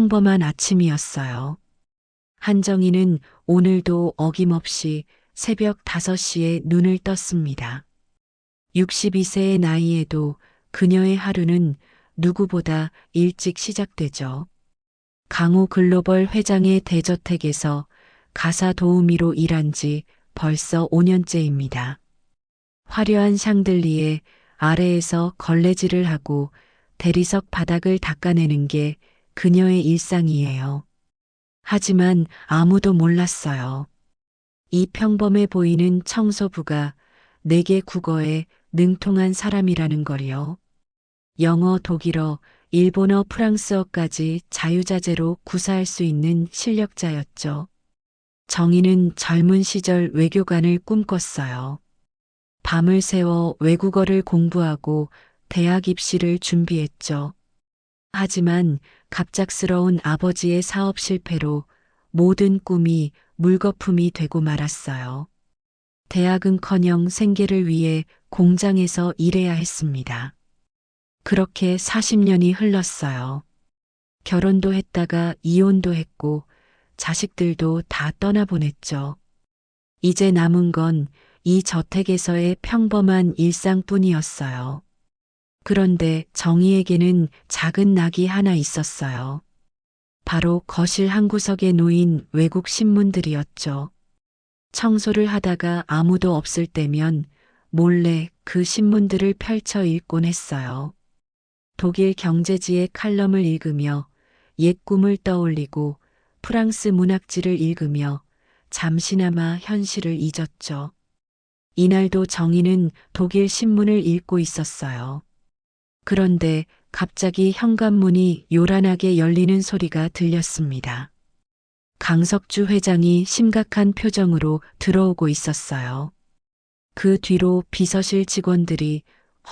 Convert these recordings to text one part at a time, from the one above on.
평범한 아침이었어요. 한정희는 오늘도 어김없이 새벽 5시에 눈을 떴습니다. 62세의 나이에도 그녀의 하루는 누구보다 일찍 시작되죠. 강호 글로벌 회장의 대저택에서 가사 도우미로 일한 지 벌써 5년째입니다. 화려한 샹들리에 아래에서 걸레질을 하고 대리석 바닥을 닦아내는 게 그녀의 일상이에요. 하지만 아무도 몰랐어요. 이 평범해 보이는 청소부가 4개 국어에 능통한 사람이라는 걸요. 영어, 독일어, 일본어, 프랑스어까지 자유자재로 구사할 수 있는 실력자였죠. 정희는 젊은 시절 외교관을 꿈꿨어요. 밤을 새워 외국어를 공부하고 대학 입시를 준비했죠. 하지만 갑작스러운 아버지의 사업 실패로 모든 꿈이 물거품이 되고 말았어요. 대학은커녕 생계를 위해 공장에서 일해야 했습니다. 그렇게 40년이 흘렀어요. 결혼도 했다가 이혼도 했고 자식들도 다 떠나보냈죠. 이제 남은 건 이 저택에서의 평범한 일상뿐이었어요. 그런데 정희에게는 작은 낙이 하나 있었어요. 바로 거실 한 구석에 놓인 외국 신문들이었죠. 청소를 하다가 아무도 없을 때면 몰래 그 신문들을 펼쳐 읽곤 했어요. 독일 경제지의 칼럼을 읽으며 옛 꿈을 떠올리고 프랑스 문학지를 읽으며 잠시나마 현실을 잊었죠. 이날도 정희는 독일 신문을 읽고 있었어요. 그런데 갑자기 현관문이 요란하게 열리는 소리가 들렸습니다. 강석주 회장이 심각한 표정으로 들어오고 있었어요. 그 뒤로 비서실 직원들이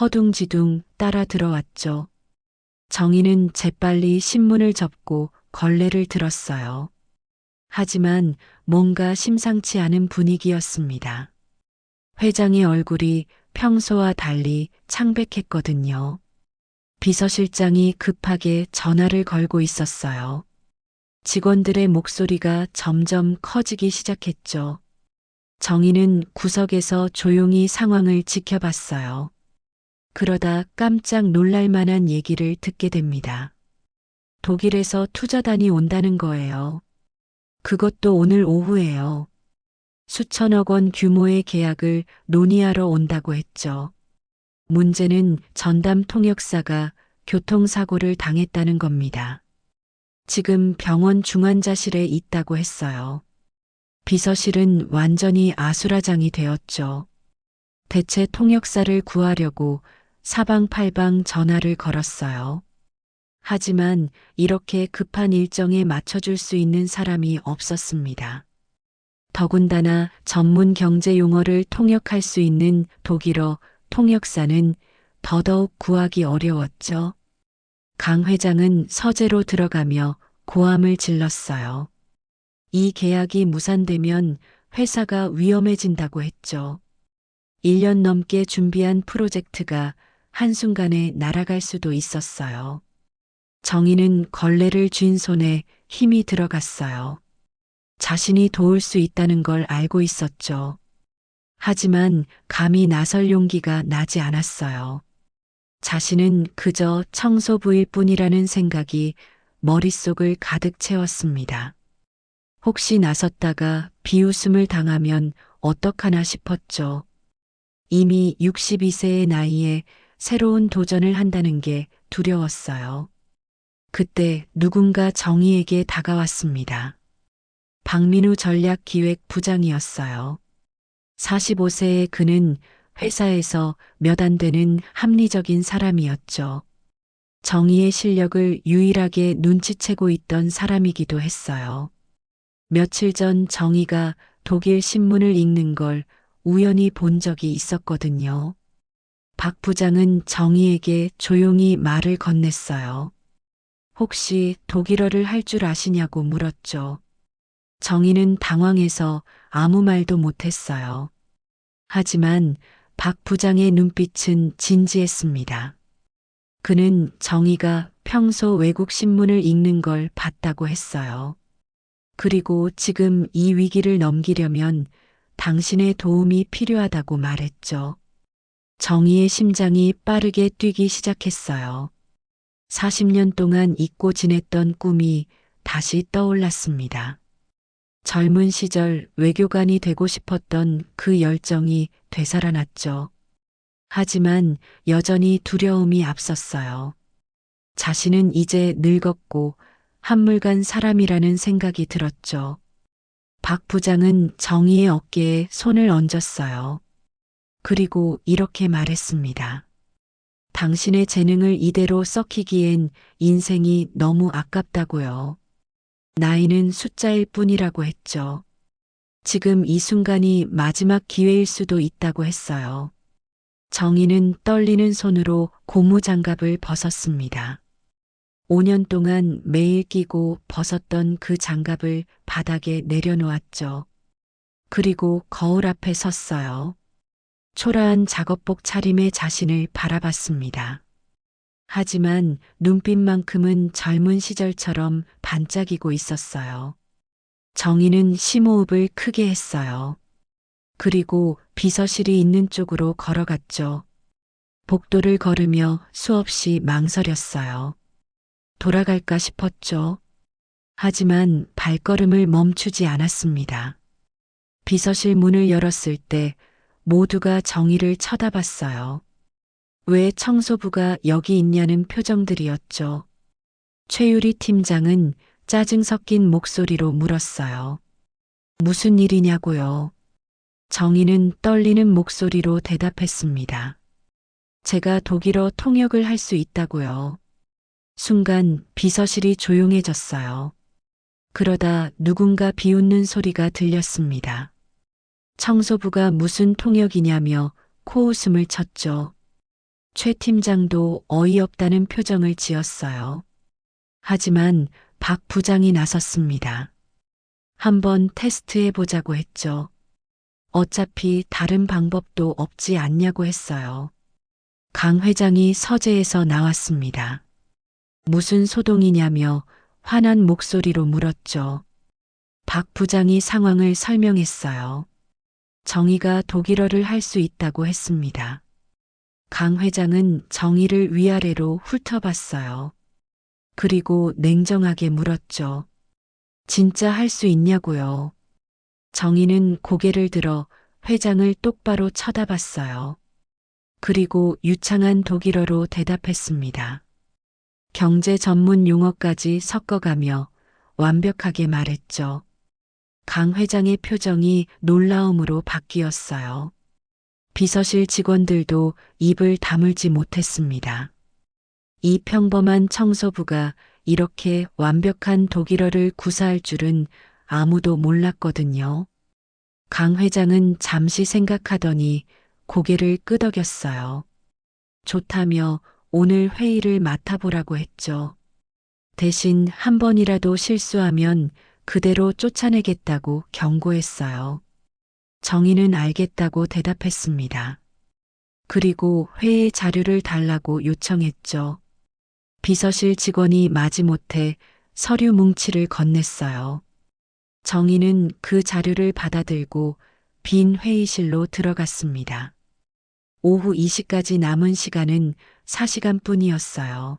허둥지둥 따라 들어왔죠. 정희는 재빨리 신문을 접고 걸레를 들었어요. 하지만 뭔가 심상치 않은 분위기였습니다. 회장의 얼굴이 평소와 달리 창백했거든요. 비서실장이 급하게 전화를 걸고 있었어요. 직원들의 목소리가 점점 커지기 시작했죠. 정희는 구석에서 조용히 상황을 지켜봤어요. 그러다 깜짝 놀랄 만한 얘기를 듣게 됩니다. 독일에서 투자단이 온다는 거예요. 그것도 오늘 오후에요. 수천억 원 규모의 계약을 논의하러 온다고 했죠. 문제는 전담 통역사가 교통사고를 당했다는 겁니다. 지금 병원 중환자실에 있다고 했어요. 비서실은 완전히 아수라장이 되었죠. 대체 통역사를 구하려고 사방팔방 전화를 걸었어요. 하지만 이렇게 급한 일정에 맞춰줄 수 있는 사람이 없었습니다. 더군다나 전문 경제 용어를 통역할 수 있는 독일어 통역사는 더더욱 구하기 어려웠죠. 강 회장은 서재로 들어가며 고함을 질렀어요. 이 계약이 무산되면 회사가 위험해진다고 했죠. 1년 넘게 준비한 프로젝트가 한순간에 날아갈 수도 있었어요. 정희는 걸레를 쥔 손에 힘이 들어갔어요. 자신이 도울 수 있다는 걸 알고 있었죠. 하지만 감히 나설 용기가 나지 않았어요. 자신은 그저 청소부일 뿐이라는 생각이 머릿속을 가득 채웠습니다. 혹시 나섰다가 비웃음을 당하면 어떡하나 싶었죠. 이미 62세의 나이에 새로운 도전을 한다는 게 두려웠어요. 그때 누군가 정희에게 다가왔습니다. 박민우 전략기획부장이었어요. 45세의 그는 회사에서 몇 안 되는 합리적인 사람이었죠. 정의의 실력을 유일하게 눈치채고 있던 사람이기도 했어요. 며칠 전 정의가 독일 신문을 읽는 걸 우연히 본 적이 있었거든요. 박 부장은 정의에게 조용히 말을 건넸어요. 혹시 독일어를 할 줄 아시냐고 물었죠. 정희는 당황해서 아무 말도 못했어요. 하지만 박 부장의 눈빛은 진지했습니다. 그는 정희가 평소 외국 신문을 읽는 걸 봤다고 했어요. 그리고 지금 이 위기를 넘기려면 당신의 도움이 필요하다고 말했죠. 정희의 심장이 빠르게 뛰기 시작했어요. 40년 동안 잊고 지냈던 꿈이 다시 떠올랐습니다. 젊은 시절 외교관이 되고 싶었던 그 열정이 되살아났죠. 하지만 여전히 두려움이 앞섰어요. 자신은 이제 늙었고 한물간 사람이라는 생각이 들었죠. 박 부장은 정희의 어깨에 손을 얹었어요. 그리고 이렇게 말했습니다. 당신의 재능을 이대로 썩히기엔 인생이 너무 아깝다고요. 나이는 숫자일 뿐이라고 했죠. 지금 이 순간이 마지막 기회일 수도 있다고 했어요. 정희는 떨리는 손으로 고무장갑을 벗었습니다. 5년 동안 매일 끼고 벗었던 그 장갑을 바닥에 내려놓았죠. 그리고 거울 앞에 섰어요. 초라한 작업복 차림의 자신을 바라봤습니다. 하지만 눈빛만큼은 젊은 시절처럼 반짝이고 있었어요. 정희는 심호흡을 크게 했어요. 그리고 비서실이 있는 쪽으로 걸어갔죠. 복도를 걸으며 수없이 망설였어요. 돌아갈까 싶었죠. 하지만 발걸음을 멈추지 않았습니다. 비서실 문을 열었을 때 모두가 정희를 쳐다봤어요. 왜 청소부가 여기 있냐는 표정들이었죠. 최유리 팀장은 짜증 섞인 목소리로 물었어요. 무슨 일이냐고요? 정희는 떨리는 목소리로 대답했습니다. 제가 독일어 통역을 할 수 있다고요. 순간 비서실이 조용해졌어요. 그러다 누군가 비웃는 소리가 들렸습니다. 청소부가 무슨 통역이냐며 코웃음을 쳤죠. 최 팀장도 어이없다는 표정을 지었어요. 하지만 박 부장이 나섰습니다. 한번 테스트해 보자고 했죠. 어차피 다른 방법도 없지 않냐고 했어요. 강 회장이 서재에서 나왔습니다. 무슨 소동이냐며 화난 목소리로 물었죠. 박 부장이 상황을 설명했어요. 정희가 독일어를 할 수 있다고 했습니다. 강 회장은 정희를 위아래로 훑어봤어요. 그리고 냉정하게 물었죠. 진짜 할 수 있냐고요. 정희는 고개를 들어 회장을 똑바로 쳐다봤어요. 그리고 유창한 독일어로 대답했습니다. 경제 전문 용어까지 섞어가며 완벽하게 말했죠. 강 회장의 표정이 놀라움으로 바뀌었어요. 비서실 직원들도 입을 다물지 못했습니다. 이 평범한 청소부가 이렇게 완벽한 독일어를 구사할 줄은 아무도 몰랐거든요. 강 회장은 잠시 생각하더니 고개를 끄덕였어요. 좋다며 오늘 회의를 맡아보라고 했죠. 대신 한 번이라도 실수하면 그대로 쫓아내겠다고 경고했어요. 정희는 알겠다고 대답했습니다. 그리고 회의 자료를 달라고 요청했죠. 비서실 직원이 마지못해 서류 뭉치를 건넸어요. 정희는 그 자료를 받아들고 빈 회의실로 들어갔습니다. 오후 2시까지 남은 시간은 4시간뿐이었어요.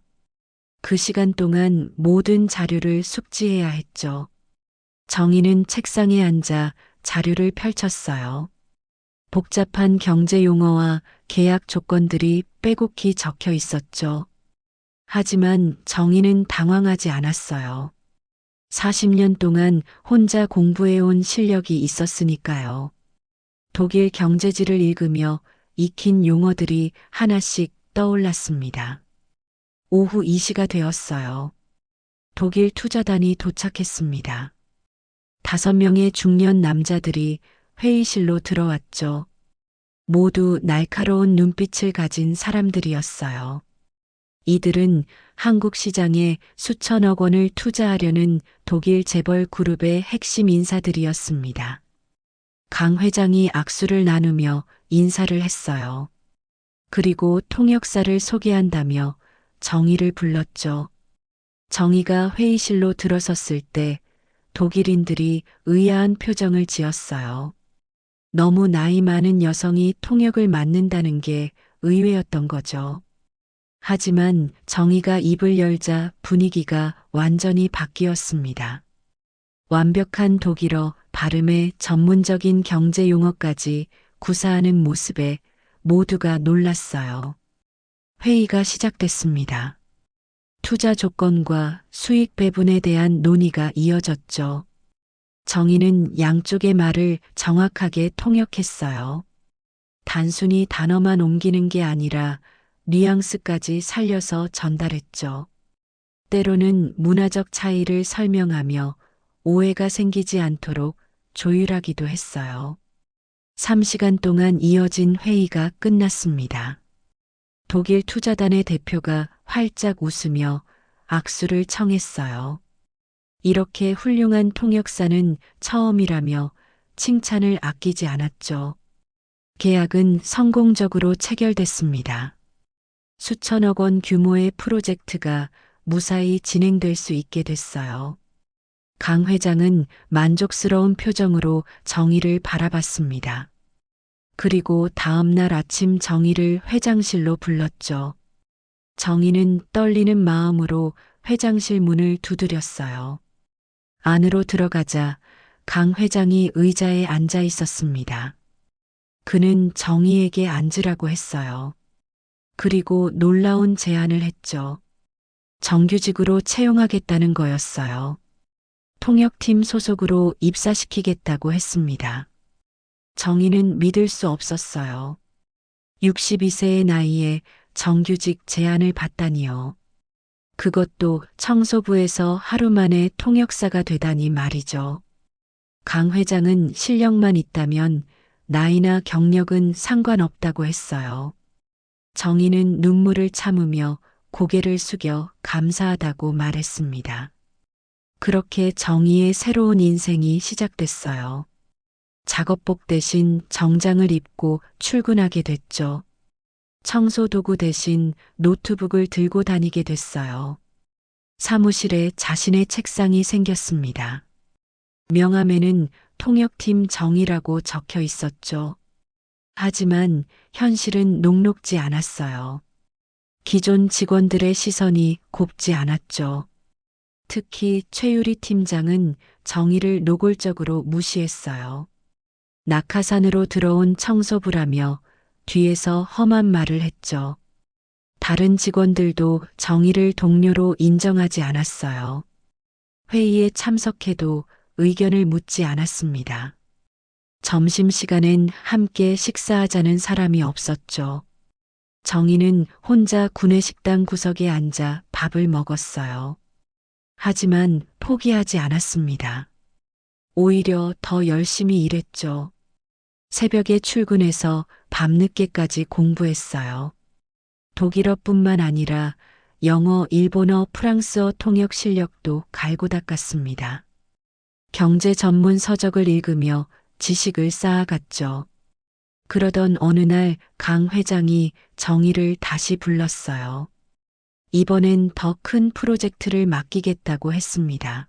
그 시간 동안 모든 자료를 숙지해야 했죠. 정희는 책상에 앉아 자료를 펼쳤어요. 복잡한 경제 용어와 계약 조건들이 빼곡히 적혀 있었죠. 하지만 정희는 당황하지 않았어요. 40년 동안 혼자 공부해온 실력이 있었으니까요. 독일 경제지를 읽으며 익힌 용어들이 하나씩 떠올랐습니다. 오후 2시가 되었어요. 독일 투자단이 도착했습니다. 5명의 중년 남자들이 회의실로 들어왔죠. 모두 날카로운 눈빛을 가진 사람들이었어요. 이들은 한국 시장에 수천억 원을 투자하려는 독일 재벌 그룹의 핵심 인사들이었습니다. 강 회장이 악수를 나누며 인사를 했어요. 그리고 통역사를 소개한다며 정희를 불렀죠. 정희가 회의실로 들어섰을 때 독일인들이 의아한 표정을 지었어요. 너무 나이 많은 여성이 통역을 맡는다는 게 의외였던 거죠. 하지만 정희가 입을 열자 분위기가 완전히 바뀌었습니다. 완벽한 독일어, 발음에 전문적인 경제 용어까지 구사하는 모습에 모두가 놀랐어요. 회의가 시작됐습니다. 투자 조건과 수익 배분에 대한 논의가 이어졌죠. 정의는 양쪽의 말을 정확하게 통역했어요. 단순히 단어만 옮기는 게 아니라 뉘앙스까지 살려서 전달했죠. 때로는 문화적 차이를 설명하며 오해가 생기지 않도록 조율하기도 했어요. 3시간 동안 이어진 회의가 끝났습니다. 독일 투자단의 대표가 활짝 웃으며 악수를 청했어요. 이렇게 훌륭한 통역사는 처음이라며 칭찬을 아끼지 않았죠. 계약은 성공적으로 체결됐습니다. 수천억 원 규모의 프로젝트가 무사히 진행될 수 있게 됐어요. 강 회장은 만족스러운 표정으로 정의를 바라봤습니다. 그리고 다음 날 아침 정의를 회장실로 불렀죠. 정의는 떨리는 마음으로 회장실 문을 두드렸어요. 안으로 들어가자 강 회장이 의자에 앉아 있었습니다. 그는 정의에게 앉으라고 했어요. 그리고 놀라운 제안을 했죠. 정규직으로 채용하겠다는 거였어요. 통역팀 소속으로 입사시키겠다고 했습니다. 정의는 믿을 수 없었어요. 62세의 나이에 정규직 제안을 받다니요. 그것도 청소부에서 하루 만에 통역사가 되다니 말이죠. 강 회장은 실력만 있다면 나이나 경력은 상관없다고 했어요. 정의는 눈물을 참으며 고개를 숙여 감사하다고 말했습니다. 그렇게 정의의 새로운 인생이 시작됐어요. 작업복 대신 정장을 입고 출근하게 됐죠. 청소도구 대신 노트북을 들고 다니게 됐어요. 사무실에 자신의 책상이 생겼습니다. 명함에는 통역팀 정의라고 적혀 있었죠. 하지만 현실은 녹록지 않았어요. 기존 직원들의 시선이 곱지 않았죠. 특히 최유리 팀장은 정의를 노골적으로 무시했어요. 낙하산으로 들어온 청소부라며 뒤에서 험한 말을 했죠. 다른 직원들도 정의를 동료로 인정하지 않았어요. 회의에 참석해도 의견을 묻지 않았습니다. 점심시간엔 함께 식사하자는 사람이 없었죠. 정의는 혼자 구내식당 구석에 앉아 밥을 먹었어요. 하지만 포기하지 않았습니다. 오히려 더 열심히 일했죠. 새벽에 출근해서 밤늦게까지 공부했어요. 독일어뿐만 아니라 영어, 일본어, 프랑스어 통역 실력도 갈고 닦았습니다. 경제 전문 서적을 읽으며 지식을 쌓아갔죠. 그러던 어느 날 강 회장이 정의를 다시 불렀어요. 이번엔 더 큰 프로젝트를 맡기겠다고 했습니다.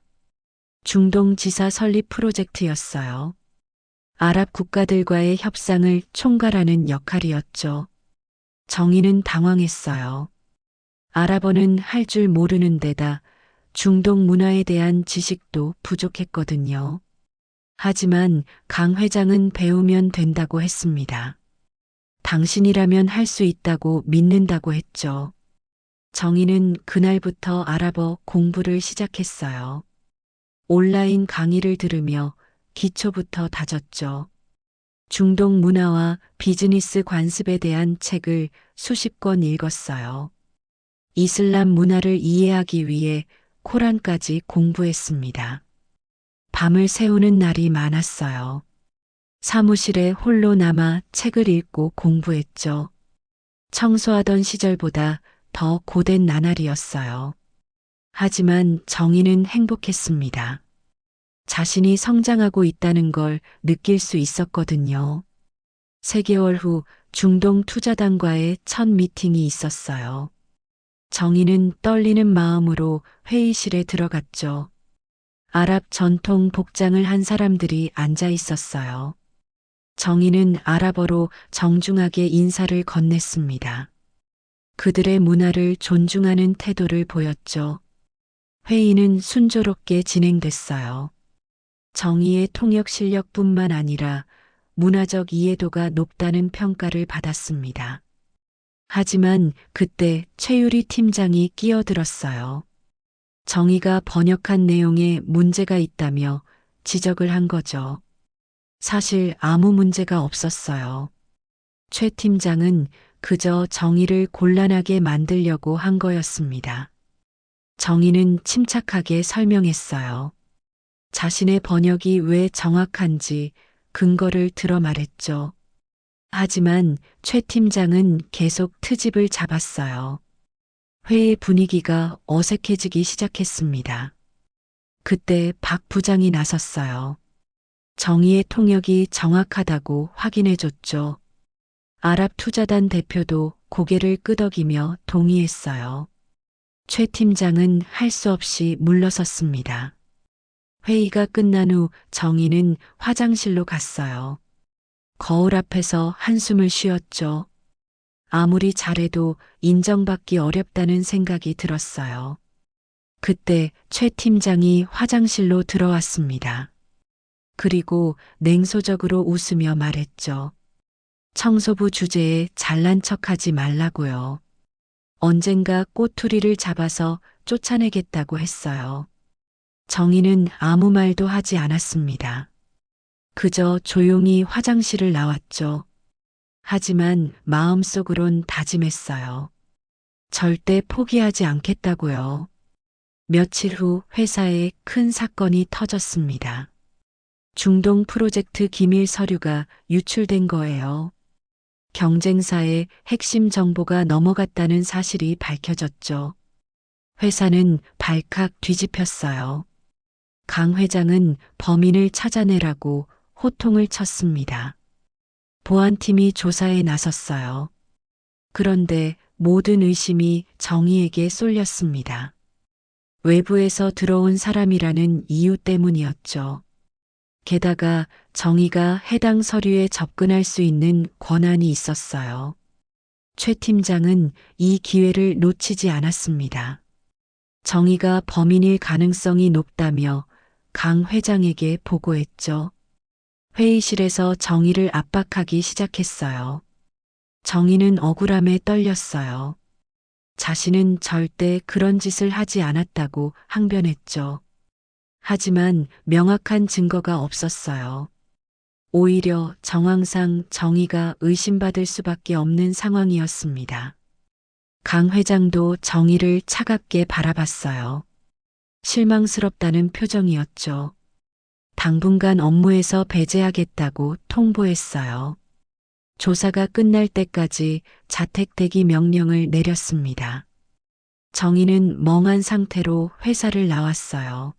중동 지사 설립 프로젝트였어요. 아랍 국가들과의 협상을 총괄하는 역할이었죠. 정의는 당황했어요. 아랍어는 할 줄 모르는 데다 중동 문화에 대한 지식도 부족했거든요. 하지만 강 회장은 배우면 된다고 했습니다. 당신이라면 할 수 있다고 믿는다고 했죠. 정의는 그날부터 아랍어 공부를 시작했어요. 온라인 강의를 들으며 기초부터 다졌죠. 중동 문화와 비즈니스 관습에 대한 책을 수십 권 읽었어요. 이슬람 문화를 이해하기 위해 코란까지 공부했습니다. 밤을 새우는 날이 많았어요. 사무실에 홀로 남아 책을 읽고 공부했죠. 청소하던 시절보다 더 고된 나날이었어요. 하지만 정의는 행복했습니다. 자신이 성장하고 있다는 걸 느낄 수 있었거든요. 3개월 후 중동 투자단과의 첫 미팅이 있었어요. 정희는 떨리는 마음으로 회의실에 들어갔죠. 아랍 전통 복장을 한 사람들이 앉아 있었어요. 정희는 아랍어로 정중하게 인사를 건넸습니다. 그들의 문화를 존중하는 태도를 보였죠. 회의는 순조롭게 진행됐어요. 정희의 통역 실력뿐만 아니라 문화적 이해도가 높다는 평가를 받았습니다. 하지만 그때 최유리 팀장이 끼어들었어요. 정희가 번역한 내용에 문제가 있다며 지적을 한 거죠. 사실 아무 문제가 없었어요. 최 팀장은 그저 정의를 곤란하게 만들려고 한 거였습니다. 정의는 침착하게 설명했어요. 자신의 번역이 왜 정확한지 근거를 들어 말했죠. 하지만 최 팀장은 계속 트집을 잡았어요. 회의 분위기가 어색해지기 시작했습니다. 그때 박 부장이 나섰어요. 정의의 통역이 정확하다고 확인해줬죠. 아랍투자단 대표도 고개를 끄덕이며 동의했어요. 최 팀장은 할 수 없이 물러섰습니다. 회의가 끝난 후 정희는 화장실로 갔어요. 거울 앞에서 한숨을 쉬었죠. 아무리 잘해도 인정받기 어렵다는 생각이 들었어요. 그때 최 팀장이 화장실로 들어왔습니다. 그리고 냉소적으로 웃으며 말했죠. 청소부 주제에 잘난 척하지 말라고요. 언젠가 꼬투리를 잡아서 쫓아내겠다고 했어요. 정희는 아무 말도 하지 않았습니다. 그저 조용히 화장실을 나왔죠. 하지만 마음속으론 다짐했어요. 절대 포기하지 않겠다고요. 며칠 후 회사에 큰 사건이 터졌습니다. 중동 프로젝트 기밀 서류가 유출된 거예요. 경쟁사의 핵심 정보가 넘어갔다는 사실이 밝혀졌죠. 회사는 발칵 뒤집혔어요. 강 회장은 범인을 찾아내라고 호통을 쳤습니다. 보안팀이 조사에 나섰어요. 그런데 모든 의심이 정의에게 쏠렸습니다. 외부에서 들어온 사람이라는 이유 때문이었죠. 게다가 정의가 해당 서류에 접근할 수 있는 권한이 있었어요. 최 팀장은 이 기회를 놓치지 않았습니다. 정의가 범인일 가능성이 높다며 강 회장에게 보고했죠. 회의실에서 정의를 압박하기 시작했어요. 정의는 억울함에 떨렸어요. 자신은 절대 그런 짓을 하지 않았다고 항변했죠. 하지만 명확한 증거가 없었어요. 오히려 정황상 정의가 의심받을 수밖에 없는 상황이었습니다. 강 회장도 정의를 차갑게 바라봤어요. 실망스럽다는 표정이었죠. 당분간 업무에서 배제하겠다고 통보했어요. 조사가 끝날 때까지 자택 대기 명령을 내렸습니다. 정의는 멍한 상태로 회사를 나왔어요.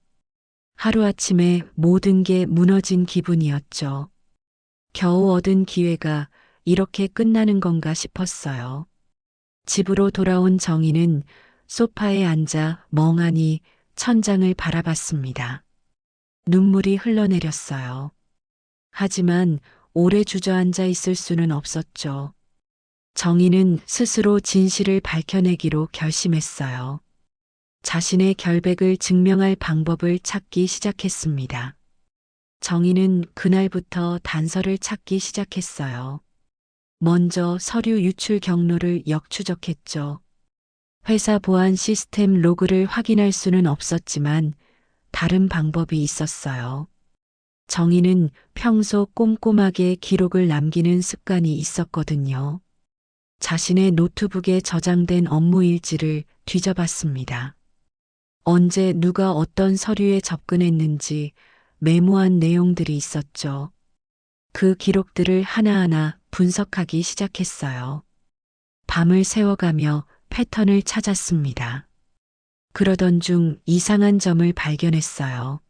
하루아침에 모든 게 무너진 기분이었죠. 겨우 얻은 기회가 이렇게 끝나는 건가 싶었어요. 집으로 돌아온 정희는 소파에 앉아 멍하니 천장을 바라봤습니다. 눈물이 흘러내렸어요. 하지만 오래 주저앉아 있을 수는 없었죠. 정희는 스스로 진실을 밝혀내기로 결심했어요. 자신의 결백을 증명할 방법을 찾기 시작했습니다. 정희는 그날부터 단서를 찾기 시작했어요. 먼저 서류 유출 경로를 역추적했죠. 회사 보안 시스템 로그를 확인할 수는 없었지만 다른 방법이 있었어요. 정희는 평소 꼼꼼하게 기록을 남기는 습관이 있었거든요. 자신의 노트북에 저장된 업무 일지를 뒤져봤습니다. 언제 누가 어떤 서류에 접근했는지 메모한 내용들이 있었죠. 그 기록들을 하나하나 분석하기 시작했어요. 밤을 새워가며 패턴을 찾았습니다. 그러던 중 이상한 점을 발견했어요.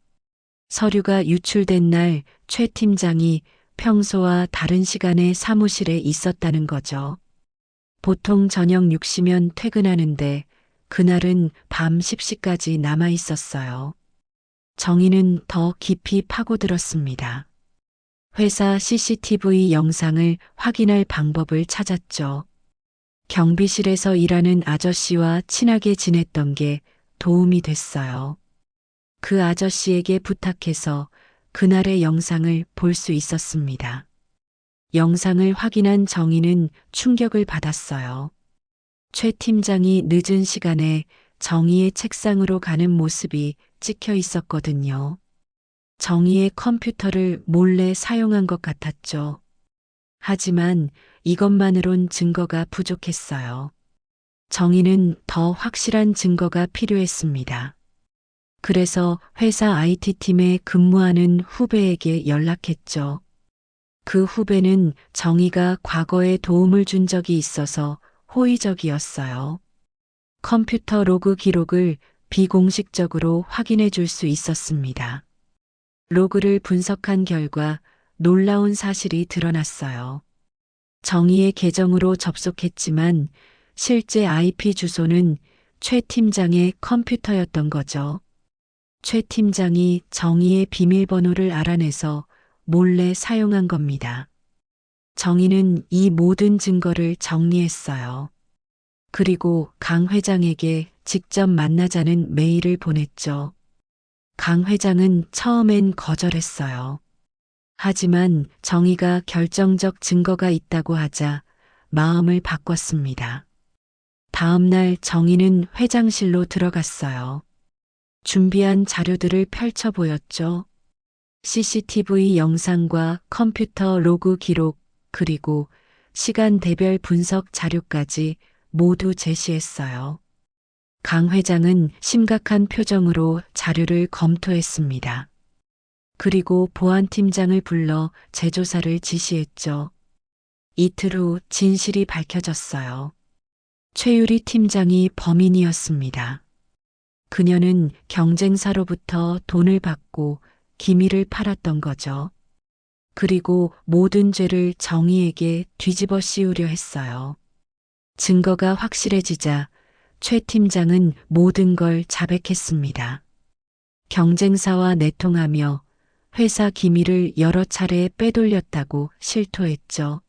서류가 유출된 날 최 팀장이 평소와 다른 시간에 사무실에 있었다는 거죠. 보통 저녁 6시면 퇴근하는데 그날은 밤 10시까지 남아 있었어요. 정희는 더 깊이 파고들었습니다. 회사 CCTV 영상을 확인할 방법을 찾았죠. 경비실에서 일하는 아저씨와 친하게 지냈던 게 도움이 됐어요. 그 아저씨에게 부탁해서 그날의 영상을 볼 수 있었습니다. 영상을 확인한 정희는 충격을 받았어요. 최 팀장이 늦은 시간에 정희의 책상으로 가는 모습이 찍혀 있었거든요. 정희의 컴퓨터를 몰래 사용한 것 같았죠. 하지만 이것만으론 증거가 부족했어요. 정희는 더 확실한 증거가 필요했습니다. 그래서 회사 IT팀에 근무하는 후배에게 연락했죠. 그 후배는 정희가 과거에 도움을 준 적이 있어서 호의적이었어요. 컴퓨터 로그 기록을 비공식적으로 확인해 줄 수 있었습니다. 로그를 분석한 결과 놀라운 사실이 드러났어요. 정희의 계정으로 접속했지만 실제 IP 주소는 최 팀장의 컴퓨터였던 거죠. 최 팀장이 정희의 비밀번호를 알아내서 몰래 사용한 겁니다. 정희는 이 모든 증거를 정리했어요. 그리고 강 회장에게 직접 만나자는 메일을 보냈죠. 강 회장은 처음엔 거절했어요. 하지만 정희가 결정적 증거가 있다고 하자 마음을 바꿨습니다. 다음 날 정희는 회장실로 들어갔어요. 준비한 자료들을 펼쳐 보였죠. CCTV 영상과 컴퓨터 로그 기록, 그리고 시간대별 분석 자료까지 모두 제시했어요. 강 회장은 심각한 표정으로 자료를 검토했습니다. 그리고 보안팀장을 불러 재조사를 지시했죠. 이틀 후 진실이 밝혀졌어요. 최유리 팀장이 범인이었습니다. 그녀는 경쟁사로부터 돈을 받고 기밀을 팔았던 거죠. 그리고 모든 죄를 정희에게 뒤집어 씌우려 했어요. 증거가 확실해지자 최 팀장은 모든 걸 자백했습니다. 경쟁사와 내통하며 회사 기밀을 여러 차례 빼돌렸다고 실토했죠.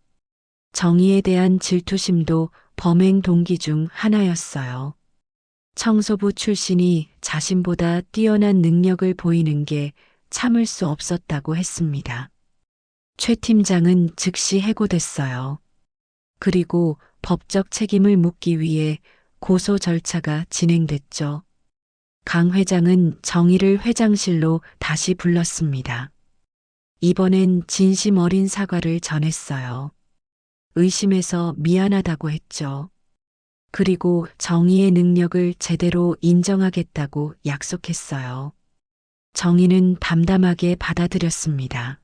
정의에 대한 질투심도 범행 동기 중 하나였어요. 청소부 출신이 자신보다 뛰어난 능력을 보이는 게 참을 수 없었다고 했습니다. 최 팀장은 즉시 해고됐어요. 그리고 법적 책임을 묻기 위해 고소 절차가 진행됐죠. 강 회장은 정희를 회장실로 다시 불렀습니다. 이번엔 진심 어린 사과를 전했어요. 의심해서 미안하다고 했죠. 그리고 정희의 능력을 제대로 인정하겠다고 약속했어요. 정희는 담담하게 받아들였습니다.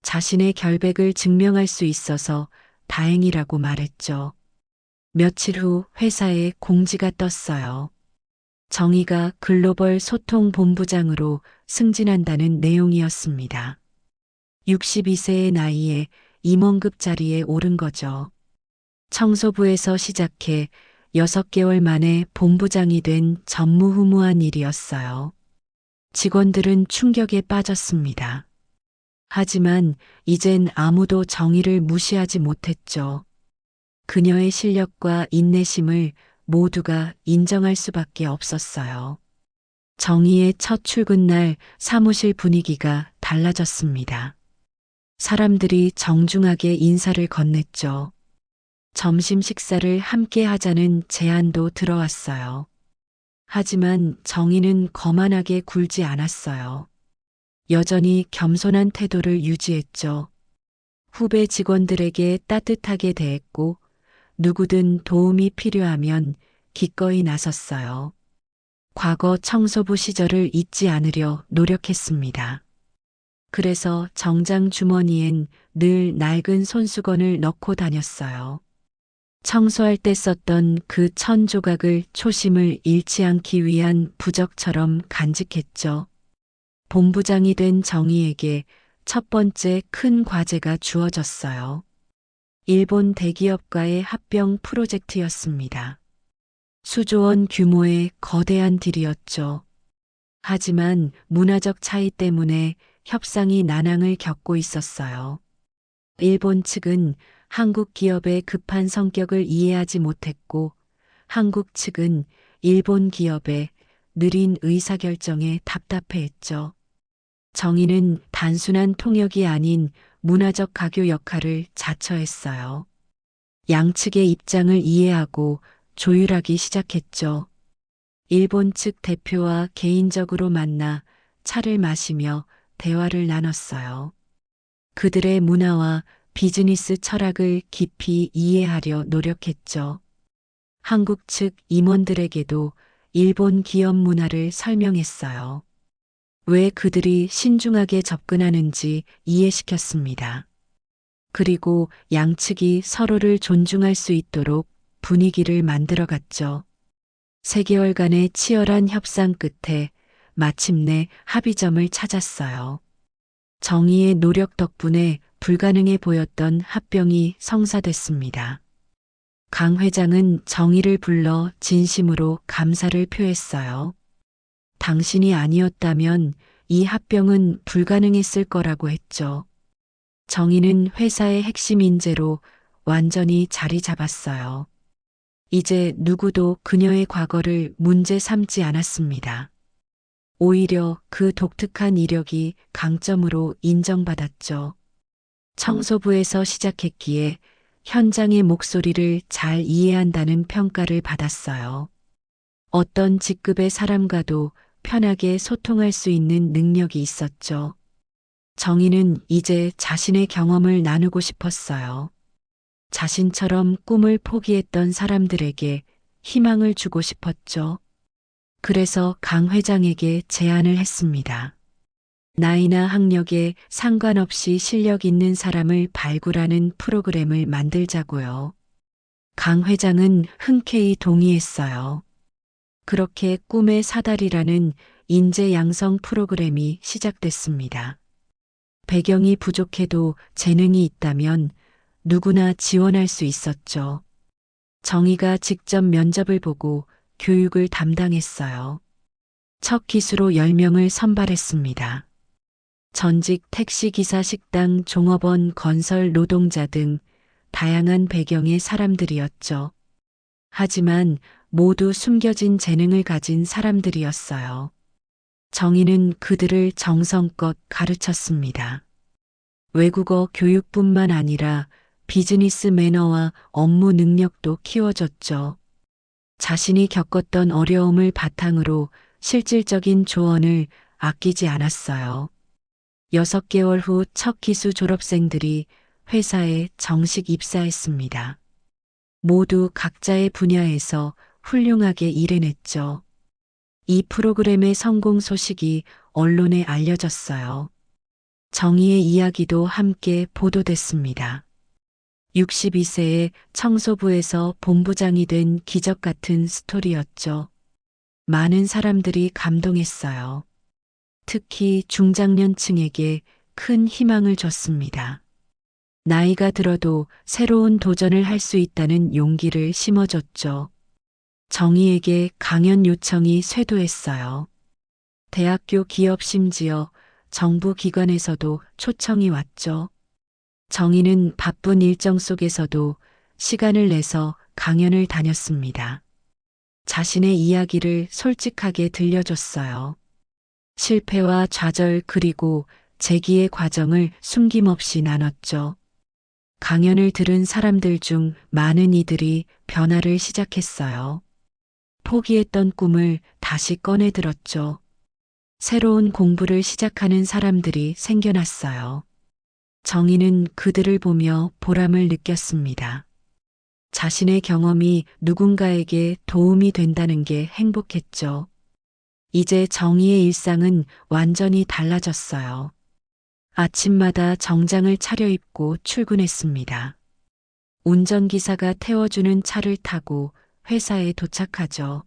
자신의 결백을 증명할 수 있어서 다행이라고 말했죠. 며칠 후 회사에 공지가 떴어요. 정희가 글로벌 소통 본부장으로 승진한다는 내용이었습니다. 62세의 나이에 임원급 자리에 오른 거죠. 청소부에서 시작해 6개월 만에 본부장이 된 전무후무한 일이었어요. 직원들은 충격에 빠졌습니다. 하지만 이젠 아무도 정의를 무시하지 못했죠. 그녀의 실력과 인내심을 모두가 인정할 수밖에 없었어요. 정의의 첫 출근 날 사무실 분위기가 달라졌습니다. 사람들이 정중하게 인사를 건넸죠. 점심 식사를 함께 하자는 제안도 들어왔어요. 하지만 정의는 거만하게 굴지 않았어요. 여전히 겸손한 태도를 유지했죠. 후배 직원들에게 따뜻하게 대했고 누구든 도움이 필요하면 기꺼이 나섰어요. 과거 청소부 시절을 잊지 않으려 노력했습니다. 그래서 정장 주머니엔 늘 낡은 손수건을 넣고 다녔어요. 청소할 때 썼던 그 천 조각을 초심을 잃지 않기 위한 부적처럼 간직했죠. 본부장이 된 정희에게 첫 번째 큰 과제가 주어졌어요. 일본 대기업과의 합병 프로젝트였습니다. 수조원 규모의 거대한 딜이었죠. 하지만 문화적 차이 때문에 협상이 난항을 겪고 있었어요. 일본 측은 한국 기업의 급한 성격을 이해하지 못했고, 한국 측은 일본 기업의 느린 의사결정에 답답해했죠. 정의는 단순한 통역이 아닌 문화적 가교 역할을 자처했어요. 양측의 입장을 이해하고 조율하기 시작했죠. 일본 측 대표와 개인적으로 만나 차를 마시며 대화를 나눴어요. 그들의 문화와 비즈니스 철학을 깊이 이해하려 노력했죠. 한국 측 임원들에게도 일본 기업 문화를 설명했어요. 왜 그들이 신중하게 접근하는지 이해시켰습니다. 그리고 양측이 서로를 존중할 수 있도록 분위기를 만들어갔죠. 3개월간의 치열한 협상 끝에 마침내 합의점을 찾았어요. 정의의 노력 덕분에 불가능해 보였던 합병이 성사됐습니다. 강 회장은 정의를 불러 진심으로 감사를 표했어요. 당신이 아니었다면 이 합병은 불가능했을 거라고 했죠. 정의는 회사의 핵심 인재로 완전히 자리 잡았어요. 이제 누구도 그녀의 과거를 문제 삼지 않았습니다. 오히려 그 독특한 이력이 강점으로 인정받았죠. 청소부에서 시작했기에 현장의 목소리를 잘 이해한다는 평가를 받았어요. 어떤 직급의 사람과도 편하게 소통할 수 있는 능력이 있었죠. 정의는 이제 자신의 경험을 나누고 싶었어요. 자신처럼 꿈을 포기했던 사람들에게 희망을 주고 싶었죠. 그래서 강 회장에게 제안을 했습니다. 나이나 학력에 상관없이 실력 있는 사람을 발굴하는 프로그램을 만들자고요. 강 회장은 흔쾌히 동의했어요. 그렇게 꿈의 사다리라는 인재 양성 프로그램이 시작됐습니다. 배경이 부족해도 재능이 있다면 누구나 지원할 수 있었죠. 정의가 직접 면접을 보고 교육을 담당했어요. 첫 기수로 10명을 선발했습니다. 전직 택시기사, 식당, 종업원, 건설 노동자 등 다양한 배경의 사람들이었죠. 하지만 모두 숨겨진 재능을 가진 사람들이었어요. 정의는 그들을 정성껏 가르쳤습니다. 외국어 교육뿐만 아니라 비즈니스 매너와 업무 능력도 키워줬죠. 자신이 겪었던 어려움을 바탕으로 실질적인 조언을 아끼지 않았어요. 6개월 후 첫 기수 졸업생들이 회사에 정식 입사했습니다. 모두 각자의 분야에서 훌륭하게 일해냈죠. 이 프로그램의 성공 소식이 언론에 알려졌어요. 정의의 이야기도 함께 보도됐습니다. 62세의 청소부에서 본부장이 된 기적 같은 스토리였죠. 많은 사람들이 감동했어요. 특히 중장년층에게 큰 희망을 줬습니다. 나이가 들어도 새로운 도전을 할 수 있다는 용기를 심어줬죠. 정의에게 강연 요청이 쇄도했어요. 대학교, 기업, 심지어 정부 기관에서도 초청이 왔죠. 정의는 바쁜 일정 속에서도 시간을 내서 강연을 다녔습니다. 자신의 이야기를 솔직하게 들려줬어요. 실패와 좌절 그리고 재기의 과정을 숨김없이 나눴죠. 강연을 들은 사람들 중 많은 이들이 변화를 시작했어요. 포기했던 꿈을 다시 꺼내 들었죠. 새로운 공부를 시작하는 사람들이 생겨났어요. 정의는 그들을 보며 보람을 느꼈습니다. 자신의 경험이 누군가에게 도움이 된다는 게 행복했죠. 이제 정의의 일상은 완전히 달라졌어요. 아침마다 정장을 차려입고 출근했습니다. 운전기사가 태워주는 차를 타고 회사에 도착하죠.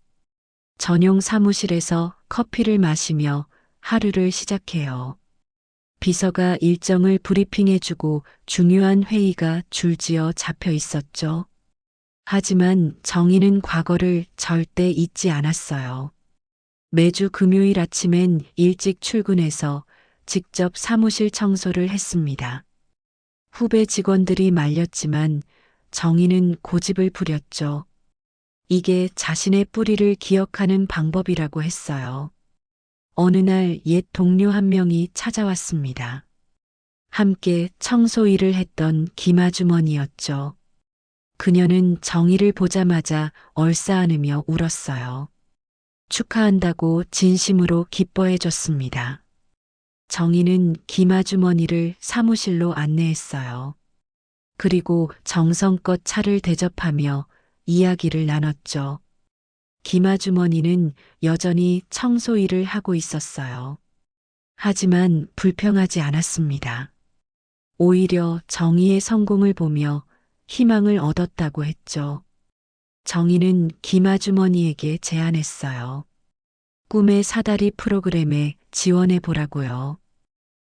전용 사무실에서 커피를 마시며 하루를 시작해요. 비서가 일정을 브리핑해주고 중요한 회의가 줄지어 잡혀 있었죠. 하지만 정희는 과거를 절대 잊지 않았어요. 매주 금요일 아침엔 일찍 출근해서 직접 사무실 청소를 했습니다. 후배 직원들이 말렸지만 정희는 고집을 부렸죠. 이게 자신의 뿌리를 기억하는 방법이라고 했어요. 어느 날 옛 동료 한 명이 찾아왔습니다. 함께 청소 일을 했던 김아주머니였죠. 그녀는 정희를 보자마자 얼싸안으며 울었어요. 축하한다고 진심으로 기뻐해 줬습니다. 정희는 김아주머니를 사무실로 안내했어요. 그리고 정성껏 차를 대접하며 이야기를 나눴죠. 김아주머니는 여전히 청소 일을 하고 있었어요. 하지만 불평하지 않았습니다. 오히려 정희의 성공을 보며 희망을 얻었다고 했죠. 정희는 김아주머니에게 제안했어요. 꿈의 사다리 프로그램에 지원해 보라고요.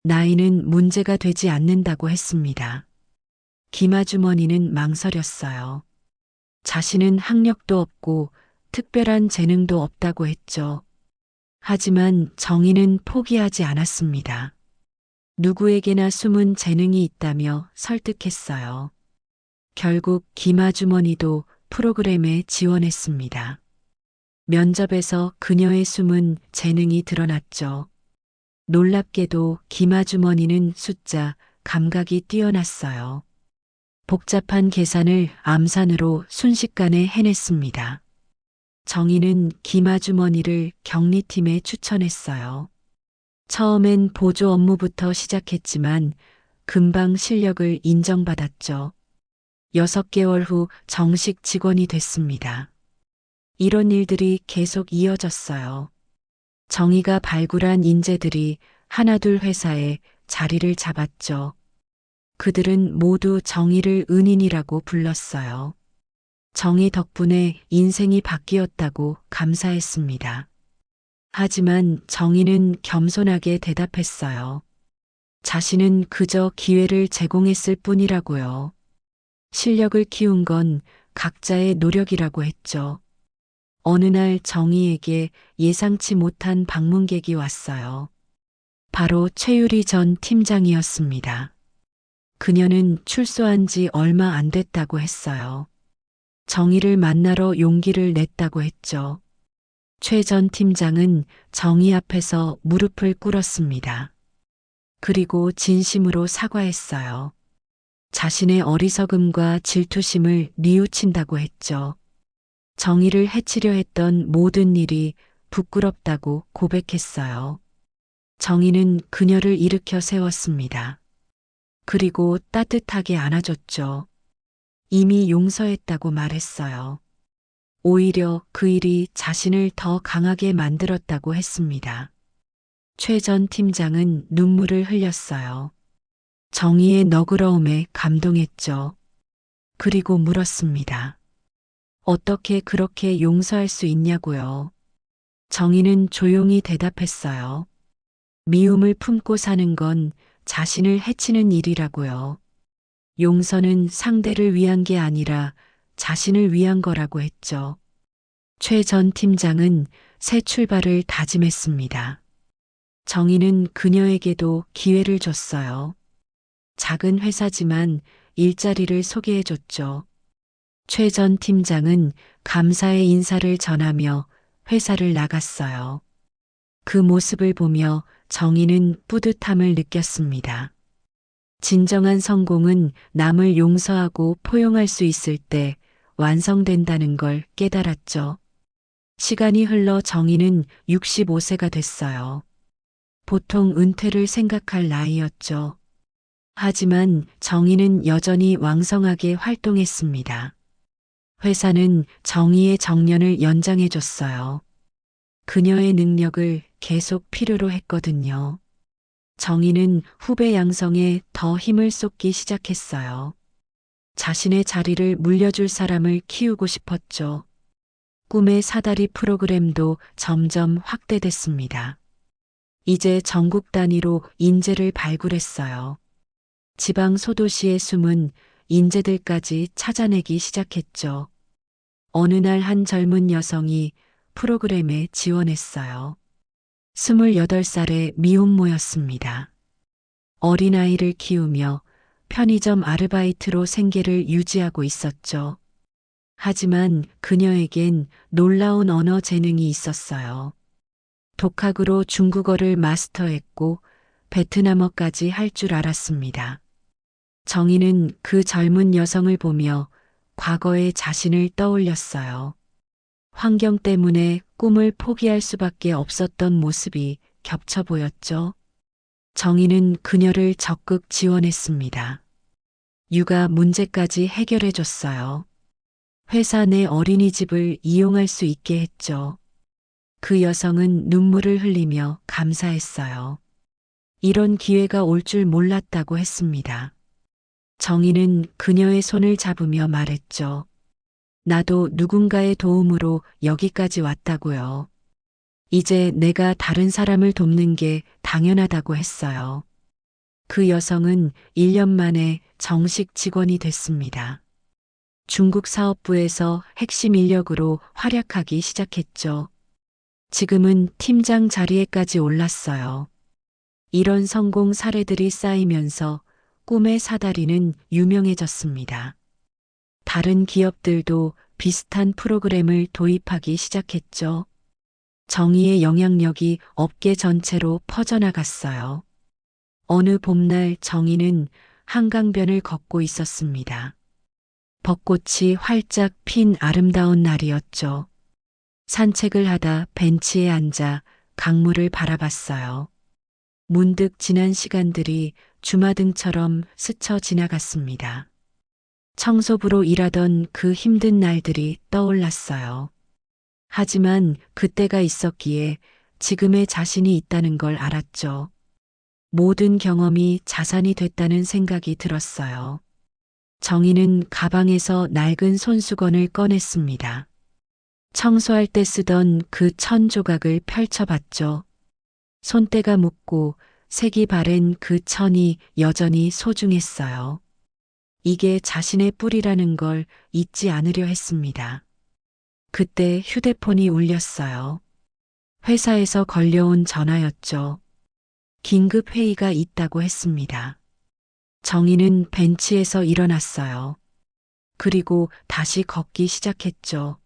나이는 문제가 되지 않는다고 했습니다. 김아주머니는 망설였어요. 자신은 학력도 없고 특별한 재능도 없다고 했죠. 하지만 정희는 포기하지 않았습니다. 누구에게나 숨은 재능이 있다며 설득했어요. 결국 김아주머니도 프로그램에 지원했습니다. 면접에서 그녀의 숨은 재능이 드러났죠. 놀랍게도 김아주머니는 숫자 감각이 뛰어났어요. 복잡한 계산을 암산으로 순식간에 해냈습니다. 정희는 김아주머니를 격리팀에 추천했어요. 처음엔 보조 업무부터 시작했지만 금방 실력을 인정받았죠. 6개월 후 정식 직원이 됐습니다. 이런 일들이 계속 이어졌어요. 정희가 발굴한 인재들이 하나둘 회사에 자리를 잡았죠. 그들은 모두 정희를 은인이라고 불렀어요. 정희 덕분에 인생이 바뀌었다고 감사했습니다. 하지만 정희는 겸손하게 대답했어요. 자신은 그저 기회를 제공했을 뿐이라고요. 실력을 키운 건 각자의 노력이라고 했죠. 어느 날 정희에게 예상치 못한 방문객이 왔어요. 바로 최유리 전 팀장이었습니다. 그녀는 출소한 지 얼마 안 됐다고 했어요. 정희를 만나러 용기를 냈다고 했죠. 최 전 팀장은 정희 앞에서 무릎을 꿇었습니다. 그리고 진심으로 사과했어요. 자신의 어리석음과 질투심을 뉘우친다고 했죠. 정희를 해치려 했던 모든 일이 부끄럽다고 고백했어요. 정희는 그녀를 일으켜 세웠습니다. 그리고 따뜻하게 안아줬죠. 이미 용서했다고 말했어요. 오히려 그 일이 자신을 더 강하게 만들었다고 했습니다. 최 전 팀장은 눈물을 흘렸어요. 정희의 너그러움에 감동했죠. 그리고 물었습니다. 어떻게 그렇게 용서할 수 있냐고요. 정희는 조용히 대답했어요. 미움을 품고 사는 건 자신을 해치는 일이라고요. 용서는 상대를 위한 게 아니라 자신을 위한 거라고 했죠. 최 전 팀장은 새 출발을 다짐했습니다. 정희는 그녀에게도 기회를 줬어요. 작은 회사지만 일자리를 소개해줬죠. 최 전 팀장은 감사의 인사를 전하며 회사를 나갔어요. 그 모습을 보며 정희는 뿌듯함을 느꼈습니다. 진정한 성공은 남을 용서하고 포용할 수 있을 때 완성된다는 걸 깨달았죠. 시간이 흘러 정희는 65세가 됐어요. 보통 은퇴를 생각할 나이였죠. 하지만 정희는 여전히 왕성하게 활동했습니다. 회사는 정희의 정년을 연장해줬어요. 그녀의 능력을 계속 필요로 했거든요. 정희는 후배 양성에 더 힘을 쏟기 시작했어요. 자신의 자리를 물려줄 사람을 키우고 싶었죠. 꿈의 사다리 프로그램도 점점 확대됐습니다. 이제 전국 단위로 인재를 발굴했어요. 지방 소도시의 숨은 인재들까지 찾아내기 시작했죠. 어느 날 한 젊은 여성이 프로그램에 지원했어요. 28살의 미혼모였습니다. 어린아이를 키우며 편의점 아르바이트로 생계를 유지하고 있었죠. 하지만 그녀에겐 놀라운 언어 재능이 있었어요. 독학으로 중국어를 마스터했고 베트남어까지 할 줄 알았습니다. 정희는 그 젊은 여성을 보며 과거의 자신을 떠올렸어요. 환경 때문에 꿈을 포기할 수밖에 없었던 모습이 겹쳐 보였죠. 정희는 그녀를 적극 지원했습니다. 육아 문제까지 해결해 줬어요. 회사 내 어린이집을 이용할 수 있게 했죠. 그 여성은 눈물을 흘리며 감사했어요. 이런 기회가 올 줄 몰랐다고 했습니다. 정희는 그녀의 손을 잡으며 말했죠. 나도 누군가의 도움으로 여기까지 왔다고요. 이제 내가 다른 사람을 돕는 게 당연하다고 했어요. 그 여성은 1년 만에 정식 직원이 됐습니다. 중국 사업부에서 핵심 인력으로 활약하기 시작했죠. 지금은 팀장 자리에까지 올랐어요. 이런 성공 사례들이 쌓이면서 꿈의 사다리는 유명해졌습니다. 다른 기업들도 비슷한 프로그램을 도입하기 시작했죠. 정의의 영향력이 업계 전체로 퍼져나갔어요. 어느 봄날 정의는 한강변을 걷고 있었습니다. 벚꽃이 활짝 핀 아름다운 날이었죠. 산책을 하다 벤치에 앉아 강물을 바라봤어요. 문득 지난 시간들이 주마등처럼 스쳐 지나갔습니다. 청소부로 일하던 그 힘든 날들이 떠올랐어요. 하지만 그때가 있었기에 지금의 자신이 있다는 걸 알았죠. 모든 경험이 자산이 됐다는 생각이 들었어요. 정희는 가방에서 낡은 손수건을 꺼냈습니다. 청소할 때 쓰던 그 천 조각을 펼쳐봤죠. 손때가 묻고 색이 바랜 그 천이 여전히 소중했어요. 이게 자신의 뿌리라는 걸 잊지 않으려 했습니다. 그때 휴대폰이 울렸어요. 회사에서 걸려온 전화였죠. 긴급 회의가 있다고 했습니다. 정희는 벤치에서 일어났어요. 그리고 다시 걷기 시작했죠.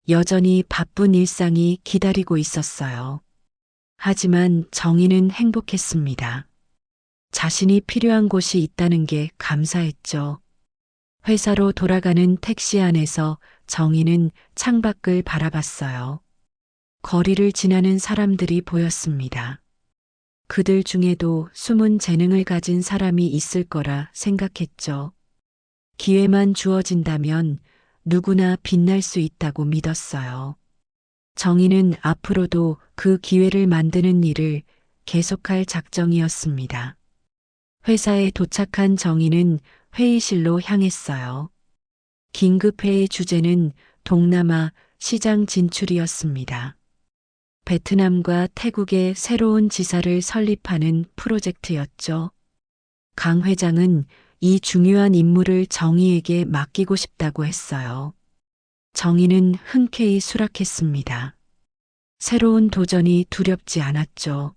여전히 바쁜 일상이 기다리고 있었어요. 하지만 정희는 행복했습니다. 자신이 필요한 곳이 있다는 게 감사했죠. 회사로 돌아가는 택시 안에서 정희는 창밖을 바라봤어요. 거리를 지나는 사람들이 보였습니다. 그들 중에도 숨은 재능을 가진 사람이 있을 거라 생각했죠. 기회만 주어진다면 누구나 빛날 수 있다고 믿었어요. 정희는 앞으로도 그 기회를 만드는 일을 계속할 작정이었습니다. 회사에 도착한 정희는 회의실로 향했어요. 긴급회의 주제는 동남아 시장 진출이었습니다. 베트남과 태국의 새로운 지사를 설립하는 프로젝트였죠. 강 회장은 이 중요한 임무를 정희에게 맡기고 싶다고 했어요. 정희는 흔쾌히 수락했습니다. 새로운 도전이 두렵지 않았죠.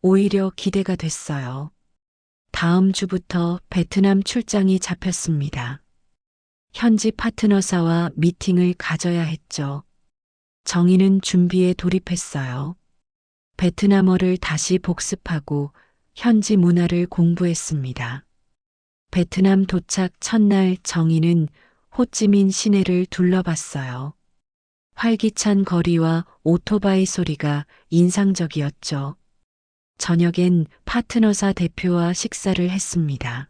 오히려 기대가 됐어요. 다음 주부터 베트남 출장이 잡혔습니다. 현지 파트너사와 미팅을 가져야 했죠. 정희는 준비에 돌입했어요. 베트남어를 다시 복습하고 현지 문화를 공부했습니다. 베트남 도착 첫날 정희는 호찌민 시내를 둘러봤어요. 활기찬 거리와 오토바이 소리가 인상적이었죠. 저녁엔 파트너사 대표와 식사를 했습니다.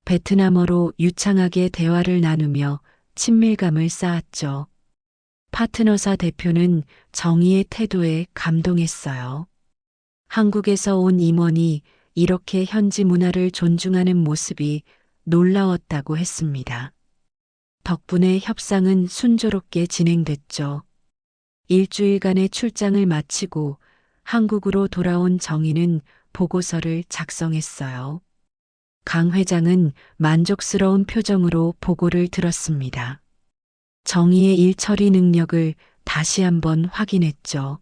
베트남어로 유창하게 대화를 나누며 친밀감을 쌓았죠. 파트너사 대표는 정의의 태도에 감동했어요. 한국에서 온 임원이 이렇게 현지 문화를 존중하는 모습이 놀라웠다고 했습니다. 덕분에 협상은 순조롭게 진행됐죠. 일주일간의 출장을 마치고 한국으로 돌아온 정희는 보고서를 작성했어요. 강 회장은 만족스러운 표정으로 보고를 들었습니다. 정의의 일 처리 능력을 다시 한번 확인했죠.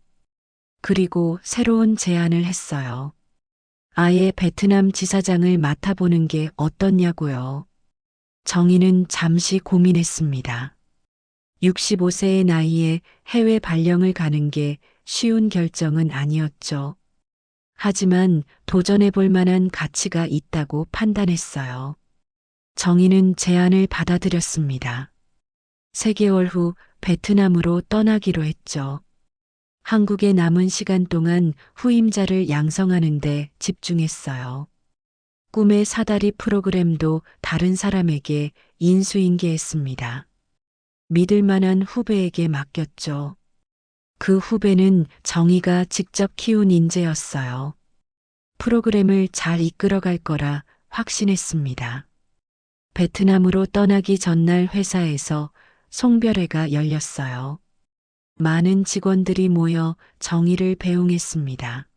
그리고 새로운 제안을 했어요. 아예 베트남 지사장을 맡아보는 게 어떻냐고요. 정의는 잠시 고민했습니다. 65세의 나이에 해외 발령을 가는 게 쉬운 결정은 아니었죠. 하지만 도전해 볼 만한 가치가 있다고 판단했어요. 정의는 제안을 받아들였습니다. 3개월 후 베트남으로 떠나기로 했죠. 한국에 남은 시간 동안 후임자를 양성하는 데 집중했어요. 꿈의 사다리 프로그램도 다른 사람에게 인수인계했습니다. 믿을 만한 후배에게 맡겼죠. 그 후배는 정의가 직접 키운 인재였어요. 프로그램을 잘 이끌어갈 거라 확신했습니다. 베트남으로 떠나기 전날 회사에서 송별회가 열렸어요. 많은 직원들이 모여 정의를 배웅했습니다.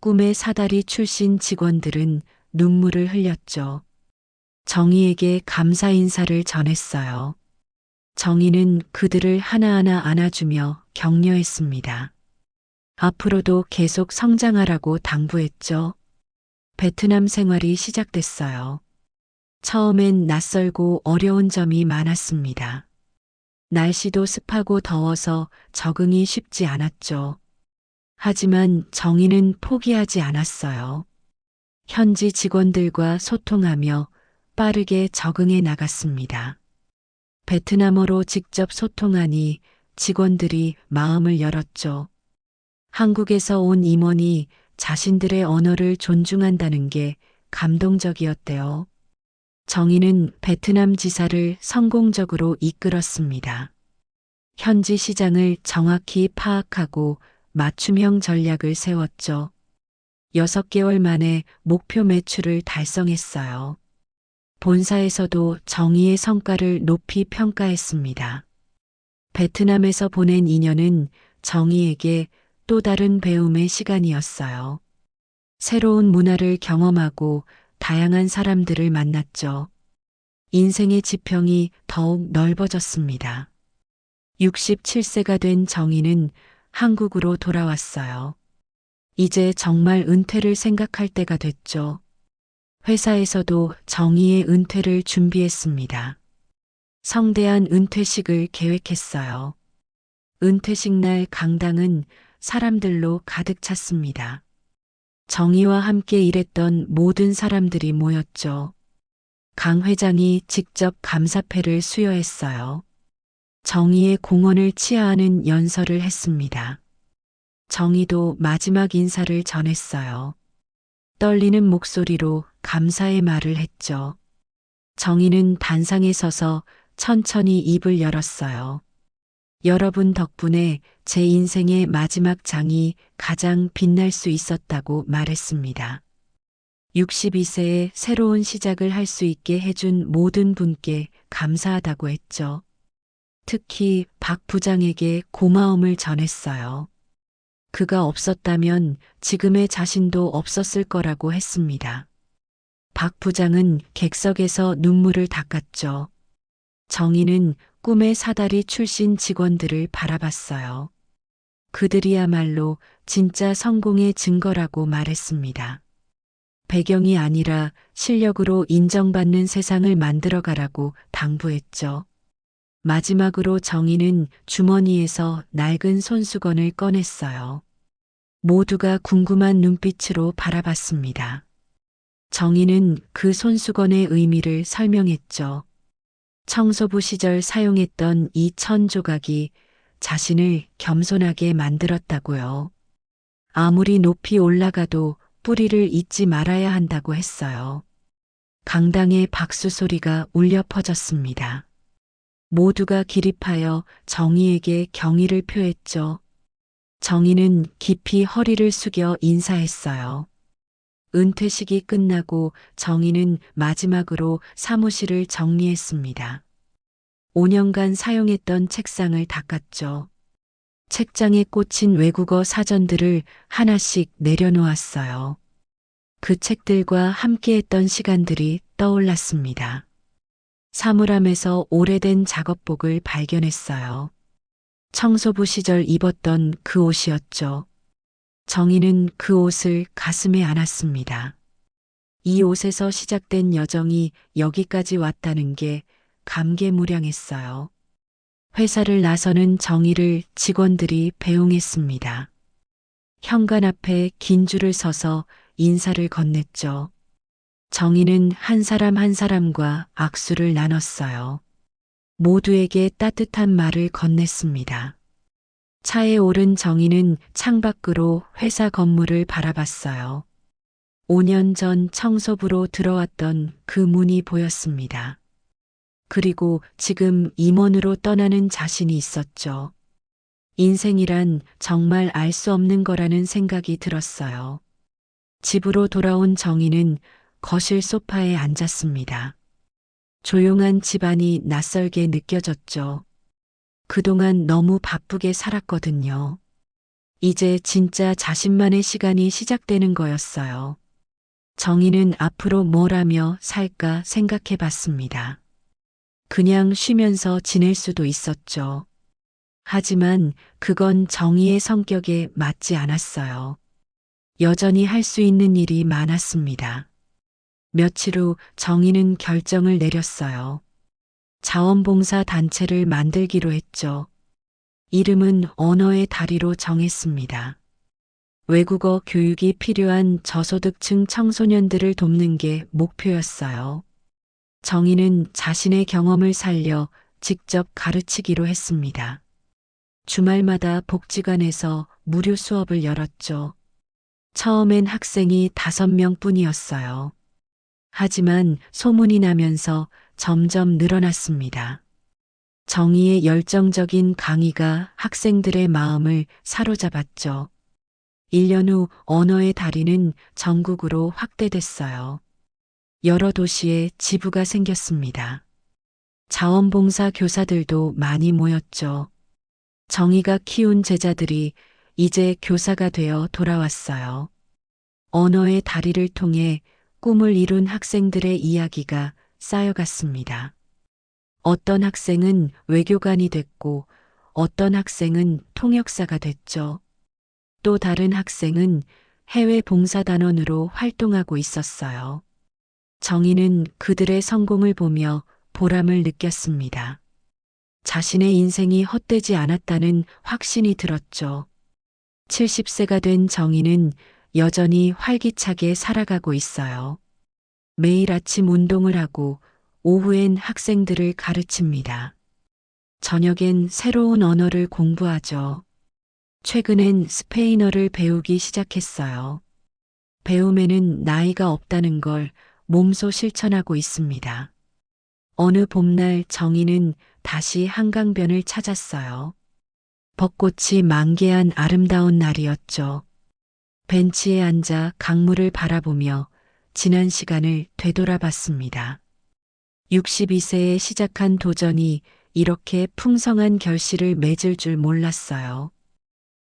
꿈의 사다리 출신 직원들은 눈물을 흘렸죠. 정의에게 감사 인사를 전했어요. 정의는 그들을 하나하나 안아주며 격려했습니다. 앞으로도 계속 성장하라고 당부했죠. 베트남 생활이 시작됐어요. 처음엔 낯설고 어려운 점이 많았습니다. 날씨도 습하고 더워서 적응이 쉽지 않았죠. 하지만 정의는 포기하지 않았어요. 현지 직원들과 소통하며 빠르게 적응해 나갔습니다. 베트남어로 직접 소통하니 직원들이 마음을 열었죠. 한국에서 온 임원이 자신들의 언어를 존중한다는 게 감동적이었대요. 정의는 베트남 지사를 성공적으로 이끌었습니다. 현지 시장을 정확히 파악하고 맞춤형 전략을 세웠죠. 6개월 만에 목표 매출을 달성했어요. 본사에서도 정의의 성과를 높이 평가했습니다. 베트남에서 보낸 2년은 정의에게 또 다른 배움의 시간이었어요. 새로운 문화를 경험하고 다양한 사람들을 만났죠. 인생의 지평이 더욱 넓어졌습니다. 67세가 된 정의는 한국으로 돌아왔어요. 이제 정말 은퇴를 생각할 때가 됐죠. 회사에서도 정의의 은퇴를 준비했습니다. 성대한 은퇴식을 계획했어요. 은퇴식 날 강당은 사람들로 가득 찼습니다. 정의와 함께 일했던 모든 사람들이 모였죠. 강 회장이 직접 감사패를 수여했어요. 정의의 공헌을 치하하는 연설을 했습니다. 정의도 마지막 인사를 전했어요. 떨리는 목소리로 감사의 말을 했죠. 정의는 단상에 서서 천천히 입을 열었어요. 여러분 덕분에 제 인생의 마지막 장이 가장 빛날 수 있었다고 말했습니다. 62세에 새로운 시작을 할 수 있게 해준 모든 분께 감사하다고 했죠. 특히 박 부장에게 고마움을 전했어요. 그가 없었다면 지금의 자신도 없었을 거라고 했습니다. 박 부장은 객석에서 눈물을 닦았죠. 정의는 꿈의 사다리 출신 직원들을 바라봤어요. 그들이야말로 진짜 성공의 증거라고 말했습니다. 배경이 아니라 실력으로 인정받는 세상을 만들어가라고 당부했죠. 마지막으로 정의는 주머니에서 낡은 손수건을 꺼냈어요. 모두가 궁금한 눈빛으로 바라봤습니다. 정의는 그 손수건의 의미를 설명했죠. 청소부 시절 사용했던 이 천조각이 자신을 겸손하게 만들었다고요. 아무리 높이 올라가도 뿌리를 잊지 말아야 한다고 했어요. 강당의 박수 소리가 울려 퍼졌습니다. 모두가 기립하여 정의에게 경의를 표했죠. 정의는 깊이 허리를 숙여 인사했어요. 은퇴식이 끝나고 정의는 마지막으로 사무실을 정리했습니다. 5년간 사용했던 책상을 닦았죠. 책장에 꽂힌 외국어 사전들을 하나씩 내려놓았어요. 그 책들과 함께했던 시간들이 떠올랐습니다. 사물함에서 오래된 작업복을 발견했어요. 청소부 시절 입었던 그 옷이었죠. 정희는 그 옷을 가슴에 안았습니다. 이 옷에서 시작된 여정이 여기까지 왔다는 게 감개무량했어요. 회사를 나서는 정희를 직원들이 배웅했습니다. 현관 앞에 긴 줄을 서서 인사를 건넸죠. 정희는 한 사람 한 사람과 악수를 나눴어요. 모두에게 따뜻한 말을 건넸습니다. 차에 오른 정희는 창밖으로 회사 건물을 바라봤어요. 5년 전 청소부로 들어왔던 그 문이 보였습니다. 그리고 지금 임원으로 떠나는 자신이 있었죠. 인생이란 정말 알 수 없는 거라는 생각이 들었어요. 집으로 돌아온 정희는 거실 소파에 앉았습니다. 조용한 집안이 낯설게 느껴졌죠. 그동안 너무 바쁘게 살았거든요. 이제 진짜 자신만의 시간이 시작되는 거였어요. 정희는 앞으로 뭘 하며 살까 생각해 봤습니다. 그냥 쉬면서 지낼 수도 있었죠. 하지만 그건 정희의 성격에 맞지 않았어요. 여전히 할 수 있는 일이 많았습니다. 며칠 후 정희는 결정을 내렸어요. 자원봉사 단체를 만들기로 했죠. 이름은 언어의 다리로 정했습니다. 외국어 교육이 필요한 저소득층 청소년들을 돕는 게 목표였어요. 정희는 자신의 경험을 살려 직접 가르치기로 했습니다. 주말마다 복지관에서 무료 수업을 열었죠. 처음엔 학생이 5명 뿐이었어요. 하지만 소문이 나면서 점점 늘어났습니다. 정희의 열정적인 강의가 학생들의 마음을 사로잡았죠. 1년 후 언어의 다리는 전국으로 확대됐어요. 여러 도시에 지부가 생겼습니다. 자원봉사 교사들도 많이 모였죠. 정희가 키운 제자들이 이제 교사가 되어 돌아왔어요. 언어의 다리를 통해 꿈을 이룬 학생들의 이야기가 쌓여갔습니다. 어떤 학생은 외교관이 됐고 어떤 학생은 통역사가 됐죠. 또 다른 학생은 해외 봉사단원으로 활동하고 있었어요. 정희는 그들의 성공을 보며 보람을 느꼈습니다. 자신의 인생이 헛되지 않았다는 확신이 들었죠. 70세가 된 정희는 여전히 활기차게 살아가고 있어요. 매일 아침 운동을 하고 오후엔 학생들을 가르칩니다. 저녁엔 새로운 언어를 공부하죠. 최근엔 스페인어를 배우기 시작했어요. 배움에는 나이가 없다는 걸 몸소 실천하고 있습니다. 어느 봄날 정희는 다시 한강변을 찾았어요. 벚꽃이 만개한 아름다운 날이었죠. 벤치에 앉아 강물을 바라보며 지난 시간을 되돌아봤습니다. 62세에 시작한 도전이 이렇게 풍성한 결실을 맺을 줄 몰랐어요.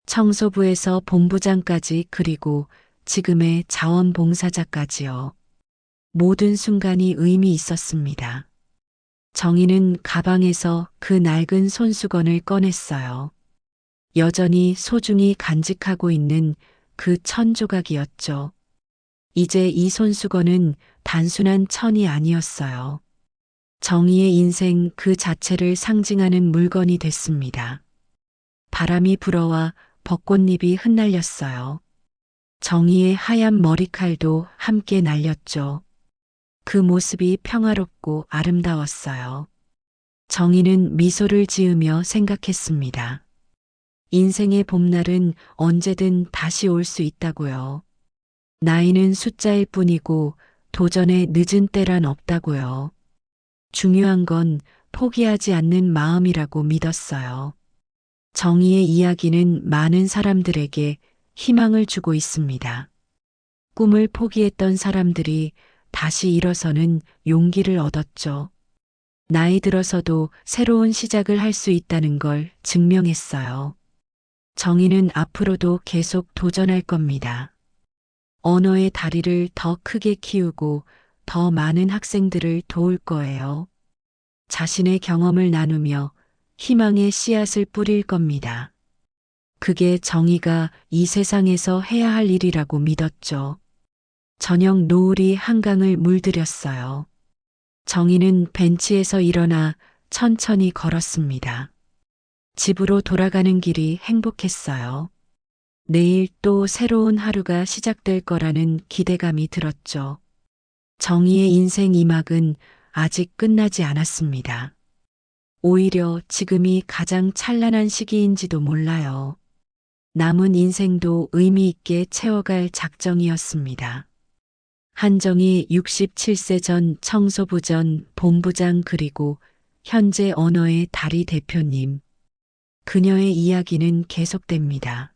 청소부에서 본부장까지 그리고 지금의 자원봉사자까지요. 모든 순간이 의미 있었습니다. 정희는 가방에서 그 낡은 손수건을 꺼냈어요. 여전히 소중히 간직하고 있는 그 천 조각이었죠. 이제 이 손수건은 단순한 천이 아니었어요. 정희의 인생 그 자체를 상징하는 물건이 됐습니다. 바람이 불어와 벚꽃잎이 흩날렸어요. 정희의 하얀 머리칼도 함께 날렸죠. 그 모습이 평화롭고 아름다웠어요. 정희는 미소를 지으며 생각했습니다. 인생의 봄날은 언제든 다시 올 수 있다고요. 나이는 숫자일 뿐이고 도전의 늦은 때란 없다고요. 중요한 건 포기하지 않는 마음이라고 믿었어요. 정희의 이야기는 많은 사람들에게 희망을 주고 있습니다. 꿈을 포기했던 사람들이 다시 일어서는 용기를 얻었죠. 나이 들어서도 새로운 시작을 할 수 있다는 걸 증명했어요. 정희는 앞으로도 계속 도전할 겁니다. 언어의 다리를 더 크게 키우고 더 많은 학생들을 도울 거예요. 자신의 경험을 나누며 희망의 씨앗을 뿌릴 겁니다. 그게 정의가 이 세상에서 해야 할 일이라고 믿었죠. 저녁 노을이 한강을 물들였어요. 정의는 벤치에서 일어나 천천히 걸었습니다. 집으로 돌아가는 길이 행복했어요. 내일 또 새로운 하루가 시작될 거라는 기대감이 들었죠. 정의의 인생 2막은 아직 끝나지 않았습니다. 오히려 지금이 가장 찬란한 시기인지도 몰라요. 남은 인생도 의미 있게 채워갈 작정이었습니다. 한정희 67세 전 청소부 전 본부장 그리고 현재 언어의 달이 대표님. 그녀의 이야기는 계속됩니다.